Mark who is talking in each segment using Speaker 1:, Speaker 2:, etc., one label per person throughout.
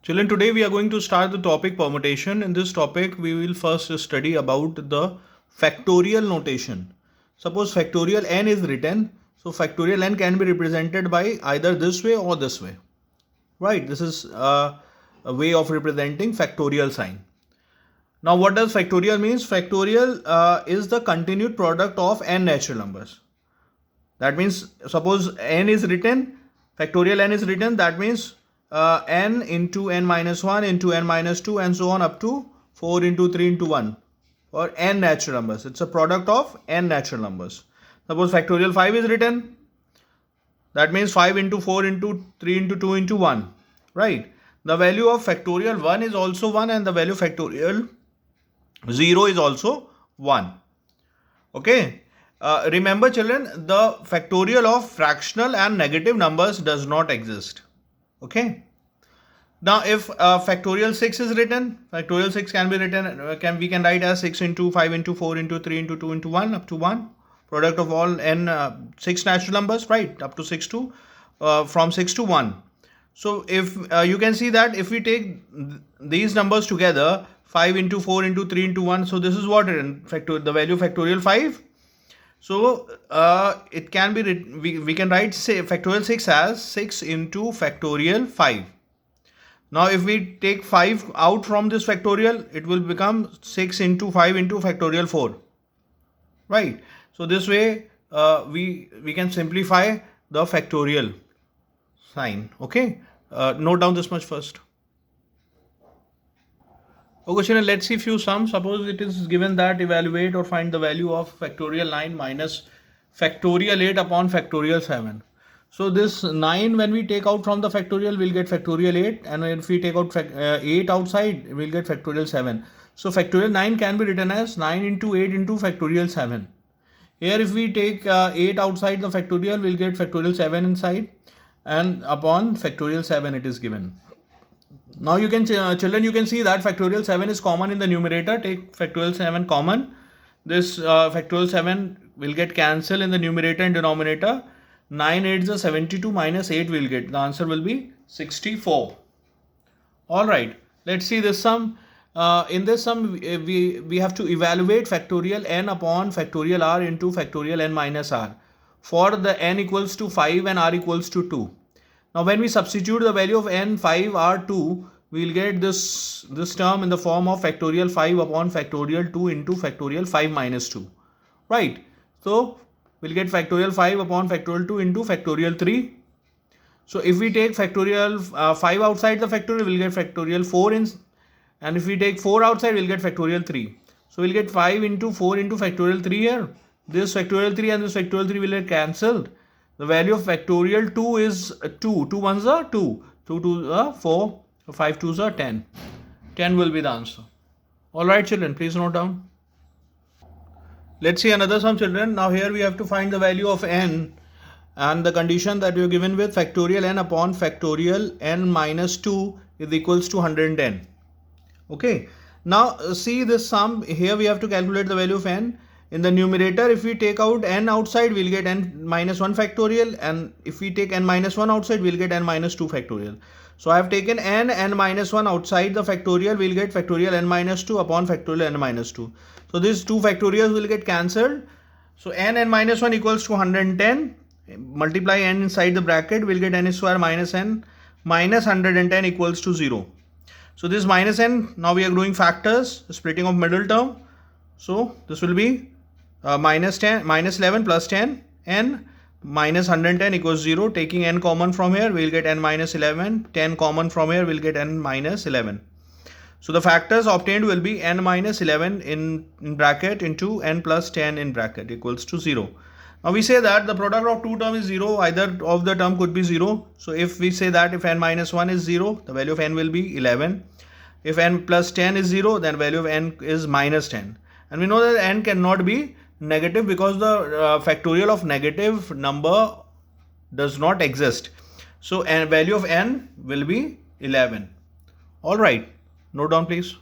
Speaker 1: Children, today we are going to start the topic permutation. In this topic, we will first study about the factorial notation. Suppose factorial n is written, so factorial n can be represented by either this way or this way. Right, this is a way of representing factorial sign. Now, what does factorial means? Factorial is the continued product of n natural numbers. That means, suppose n is written, factorial n is written, that means n into n minus 1 into n minus 2 and so on up to 4 into 3 into 1 or n natural numbers. It's a product of n natural numbers. Suppose factorial 5 is written, that means 5 into 4 into 3 into 2 into 1, right? The value of factorial 1 is also 1 and the value of factorial 0 is also 1. Okay. Remember children, the factorial of fractional and negative numbers does not exist. Okay. Now if factorial 6 is written, factorial 6 can be written, we can write as 6 into 5 into 4 into 3 into 2 into 1 up to 1. Product of all n 6 natural numbers, right? Up to 6 to, from 6 to 1. So if you can see that if we take these numbers together, 5 into 4 into 3 into 1, so this is what the value of factorial 5. So it can be, we can write say factorial 6 as 6 into factorial 5. Now if we take 5 out from this factorial, it will become 6 into 5 into factorial 4. Right. So this way we can simplify the factorial sign. Okay. Note down this much first. Okay, children, let's see few sums. Suppose it is given that evaluate or find the value of factorial 9 minus factorial 8 upon factorial 7. So this 9 when we take out from the factorial, we'll get factorial 8, and if we take out 8 outside, we'll get factorial 7. So factorial 9 can be written as 9 into 8 into factorial 7. Here if we take 8 outside the factorial, we'll get factorial 7 inside, and upon factorial 7 it is given. Now you can, children, you can see that factorial 7 is common in the numerator. Take factorial 7 common. This factorial 7 will get cancelled in the numerator and denominator. 9 8 is 72 minus 8 will get. The answer will be 64. Alright, let's see this sum. In this sum, we have to evaluate factorial n upon factorial r into factorial n minus r for the n equals to 5 and r equals to 2. Now when we substitute the value of n 5 r 2, we will get this term in the form of factorial 5 upon factorial 2 into factorial 5 minus 2. Right. So we'll get factorial 5 upon factorial 2 into factorial 3. So if we take factorial 5 outside the factorial, we'll get factorial 4 in, and if we take 4 outside, we'll get factorial 3. So we'll get 5 into 4 into factorial 3 here. This factorial 3 and this factorial 3 will get cancelled. The value of factorial 2 is 2. 2 ones are 2. 2 2s are 4. 5 2s are 10. 10 will be the answer. Alright children, please note down. Let's see another sum children. Now here we have to find the value of n and the condition that we are given with factorial n upon factorial n minus 2 is equals to 110. Okay. Now see this sum. Here we have to calculate the value of n. In the numerator, if we take out n outside, we'll get n minus 1 factorial, and if we take n minus 1 outside, we'll get n minus 2 factorial. So I have taken n minus 1 outside the factorial, we'll get factorial n minus 2 upon factorial n minus 2. So these two factorials will get cancelled. So n minus 1 equals to 110. Multiply n inside the bracket, we'll get n square minus n minus 110 equals to 0. So this minus n, now we are doing factors, splitting of middle term. So this will be minus 11 plus 10, n minus 110 equals 0. Taking n common from here, we will get n minus 11. 10 common from here, we will get n minus 11. So the factors obtained will be n minus 11 in bracket into n plus 10 in bracket equals to 0. Now we say that the product of two terms is 0. Either of the term could be 0. So if we say that if n minus 1 is 0, the value of n will be 11. If n plus 10 is 0, then value of n is minus 10. And we know that n cannot be negative because the factorial of negative number does not exist. So value of n will be 11. Alright, note down please.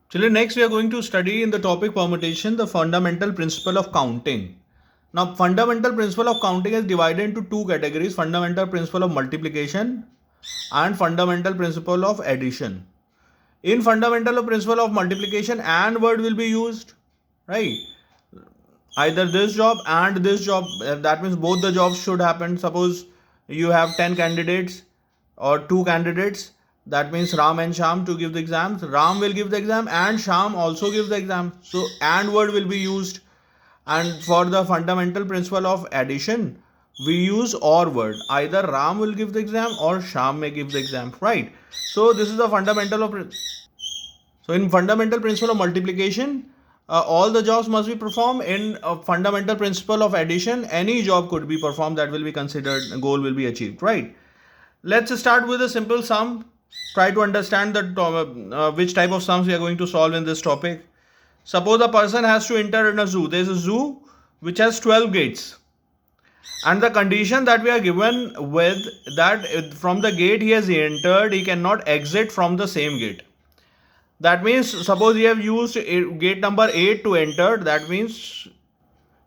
Speaker 1: Children, next we are going to study in the topic permutation the fundamental principle of counting. Now fundamental principle of counting is divided into two categories: fundamental principle of multiplication and fundamental principle of addition. In fundamental principle of multiplication, and word will be used, right? Either this job and this job, that means both the jobs should happen. Suppose you have 10 candidates or 2 candidates, that means Ram and Sham to give the exams. Ram will give the exam and Sham also gives the exam. So and word will be used. And for the fundamental principle of addition, we use or word. Either Ram will give the exam or Sham may give the exam, right? So this is the fundamental of. So in fundamental principle of multiplication, all the jobs must be performed. In a fundamental principle of addition, any job could be performed that will be considered, goal will be achieved, right? Let's start with a simple sum. Try to understand that which type of sums we are going to solve in this topic. Suppose a person has to enter in a zoo. There is a zoo which has 12 gates. And the condition that we are given with that from the gate he has entered, he cannot exit from the same gate. That means suppose he have used gate number 8 to enter, that means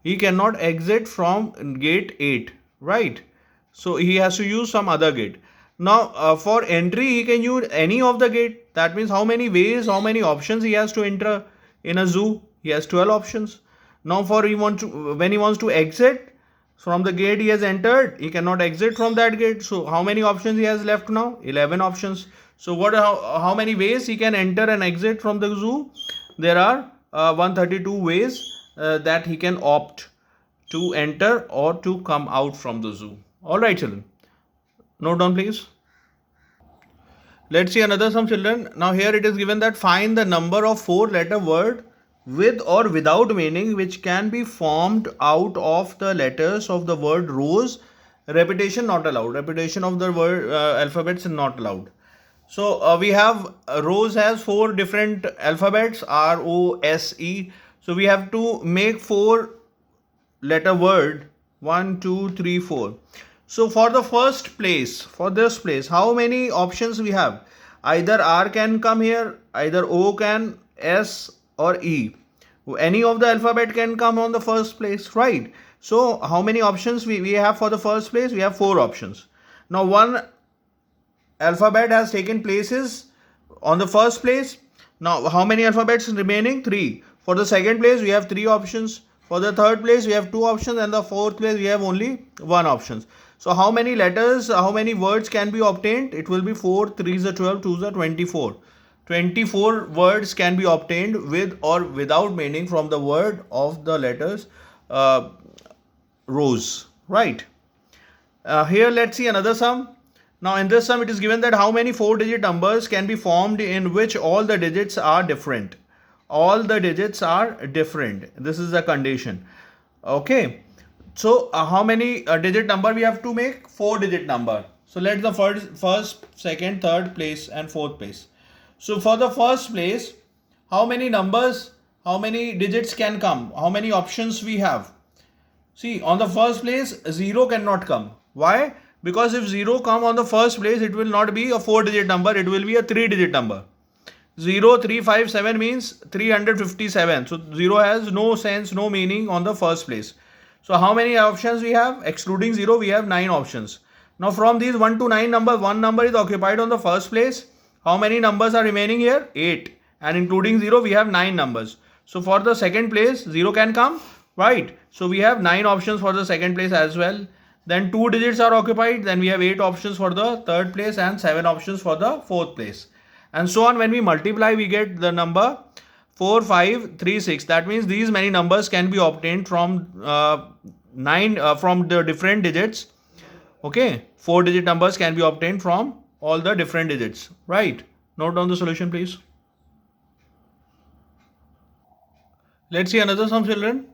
Speaker 1: he cannot exit from gate 8, right? So he has to use some other gate. Now for entry he can use any of the gate. That means how many ways, how many options he has to enter in a zoo? He has 12 options. Now when he wants to exit from the gate he has entered, he cannot exit from that gate. So how many options he has left now? 11 options. So how many ways he can enter and exit from the zoo? There are 132 ways that he can opt to enter or to come out from the zoo. Alright children, note down please. Let's see another sum children. Now here it is given that find the number of 4-letter word with or without meaning which can be formed out of the letters of the word rose. Repetition not allowed. Repetition of the word alphabets is not allowed. So we have rose has 4 different alphabets, R-O-S-E. So we have to make 4-letter word, 1, 2, 3, 4. So for the first place, for this place, how many options we have? Either R can come here, either O can, S or E. Any of the alphabet can come on the first place, right? So how many options we have for the first place? We have 4 options. Now one alphabet has taken places on the first place. Now how many alphabets remaining? 3. For the second place we have 3 options. For the third place we have 2 options, and the fourth place we have only 1 option. So how many letters, how many words can be obtained? It will be 4, 3 is 12, 2 is 24. 24 words can be obtained with or without meaning from the word of the letters rose, right? Here let's see another sum. Now in this sum it is given that how many 4-digit numbers can be formed in which all the digits are different. All the digits are different. This is the condition. Okay. So how many digit number we have to make? 4-digit number. So let's the first, second, third place and fourth place. So for the first place, how many numbers, how many digits can come? How many options we have? See, on the first place, 0 cannot come. Why? Because if 0 come on the first place, it will not be a 4-digit number. It will be a 3-digit number. 0357 means 357. So 0 has no sense, no meaning on the first place. So how many options we have? Excluding 0, we have 9 options. Now from these 1 to 9 numbers, 1 number is occupied on the first place. How many numbers are remaining here? 8. And including 0, we have 9 numbers. So for the second place, 0 can come, right? So we have 9 options for the second place as well. Then 2 digits are occupied. Then we have 8 options for the third place and 7 options for the fourth place. And so on. When we multiply, we get the number 4536. That means these many numbers can be obtained from from the different digits. Okay, 4-digit numbers can be obtained from all the different digits, right? Note down the solution please. Let's see another sum children.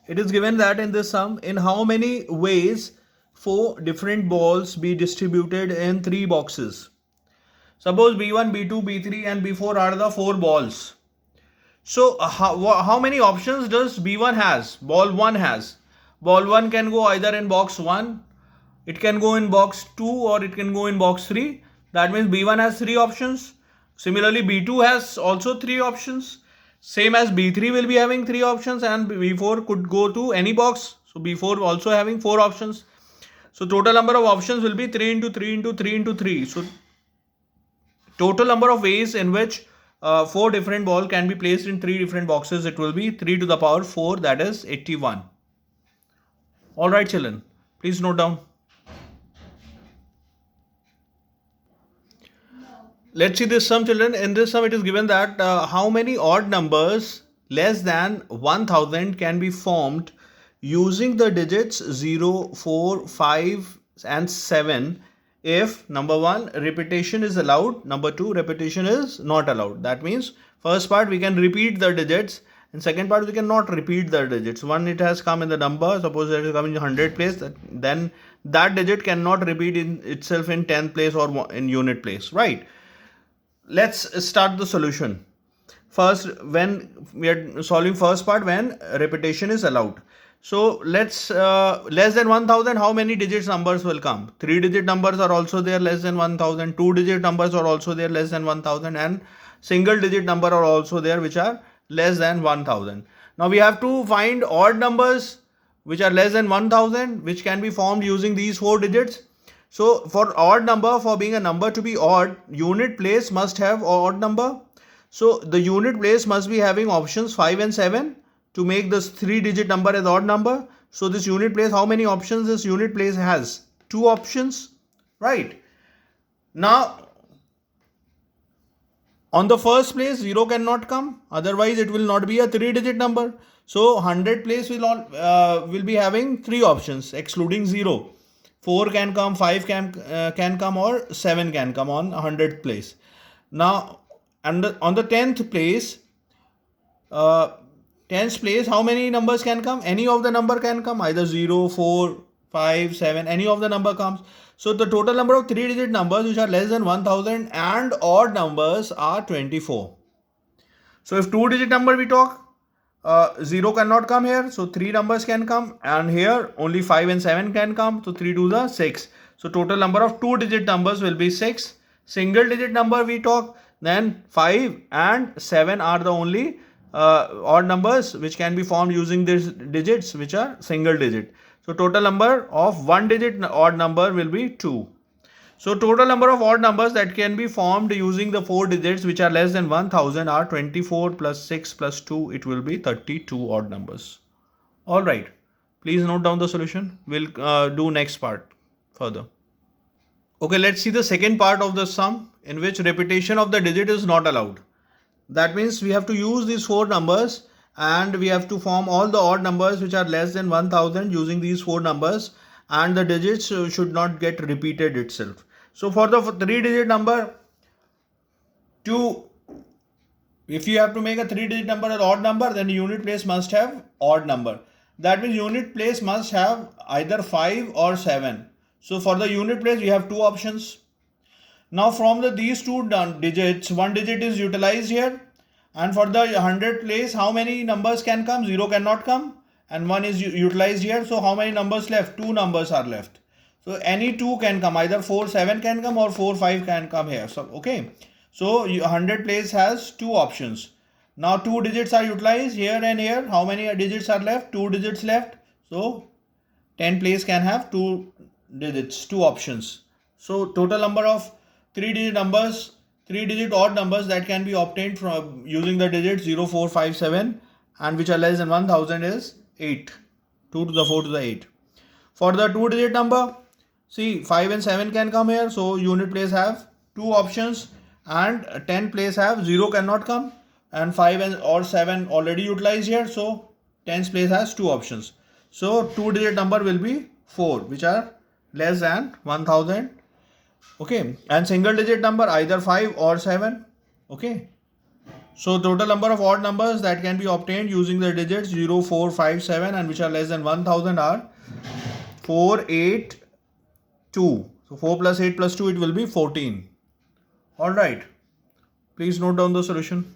Speaker 1: It is given that in this sum, in how many ways 4 different balls be distributed in 3 boxes. Suppose B1, B2, B3 and B4 are the 4 balls. So how many options does B1 has? Ball 1 has. Ball 1 can go either in box 1, it can go in box 2 or it can go in box 3. That means B1 has 3 options. Similarly, B2 has also 3 options. Same as B3 will be having 3 options and B4 could go to any box. So B4 also having 4 options. So total number of options will be 3 into 3 into 3 into 3. So total number of ways in which 4 different balls can be placed in 3 different boxes, it will be 3 to the power 4, that is 81. Alright children, please note down. Let's see this sum children. In this sum it is given that how many odd numbers less than 1000 can be formed using the digits 0, 4, 5 and 7 if number 1 repetition is allowed, number 2 repetition is not allowed. That means first part we can repeat the digits, and second part we cannot repeat the digits. One, it has come in the number, suppose it is coming in 100 place, then that digit cannot repeat in itself in 10th place or in unit place, right? Let's start the solution. First, when we are solving first part, when repetition is allowed. So let's less than 1000, how many digits numbers will come? 3 digit numbers are also there less than 1000, 2 digit numbers are also there less than 1000, and single digit number are also there which are less than 1000. Now we have to find odd numbers which are less than 1000, which can be formed using these 4 digits. So for odd number, for being a number to be odd, unit place must have odd number. So the unit place must be having options 5 and 7 to make this 3 digit number as odd number. So this unit place, how many options this unit place has? 2 options, right? Now on the first place 0 cannot come, otherwise it will not be a 3 digit number. So 100 place will be having 3 options excluding 0. 4 can come, 5 can come, or 7 can come on 100th place. Now on the 10th place, 10th place, how many numbers can come? Any of the number can come, either 0, 4, 5, 7, any of the number comes. So the total number of 3 digit numbers which are less than 1000 and odd numbers are 24. So if 2 digit number we talk, 0 cannot come here, so 3 numbers can come, and here only 5 and 7 can come, so 3 to the 6. So total number of 2 digit numbers will be 6. Single digit number we talk, then 5 and 7 are the only odd numbers which can be formed using these digits which are single digit. So total number of 1 digit odd number will be 2. So total number of odd numbers that can be formed using the 4 digits which are less than 1000 are 24 plus 6 plus 2, it will be 32 odd numbers. Alright, please note down the solution. We'll do next part further. Okay, let's see the second part of the sum in which repetition of the digit is not allowed. That means we have to use these 4 numbers and we have to form all the odd numbers which are less than 1000 using these 4 numbers, and the digits should not get repeated itself. So for the 3 digit number, if you have to make a 3 digit number an odd number, then unit place must have odd number. That means unit place must have either 5 or 7. So for the unit place we have 2 options. Now from these 2 digits, 1 digit is utilized here, and for the 100 place how many numbers can come? 0 cannot come, and 1 is utilized here. So how many numbers left? 2 numbers are left. So any 2 can come, either 4, 7 can come or 4, 5 can come here. So okay, so 100 place has 2 options. Now 2 digits are utilized here and here. How many digits are left? 2 digits left. So 10 place can have 2 digits, 2 options. So total number of 3 digit numbers, 3 digit odd numbers that can be obtained from using the digits 0, 4, 5, 7 and which are less than 1000 is 8. 2 to the 4 to the 8. For the 2 digit number, see 5 and 7 can come here, so unit place have 2 options, and 10 place have 0 cannot come, and 5 or 7 already utilized here, so 10th place has 2 options. So 2 digit number will be 4 which are less than 1000. Okay, and single digit number either 5 or 7. Okay, so total number of odd numbers that can be obtained using the digits 0, 4, 5, 7 and which are less than 1000 are 4, 8, 2. So 4 plus 8 plus 2, it will be 14. Alright, please note down the solution.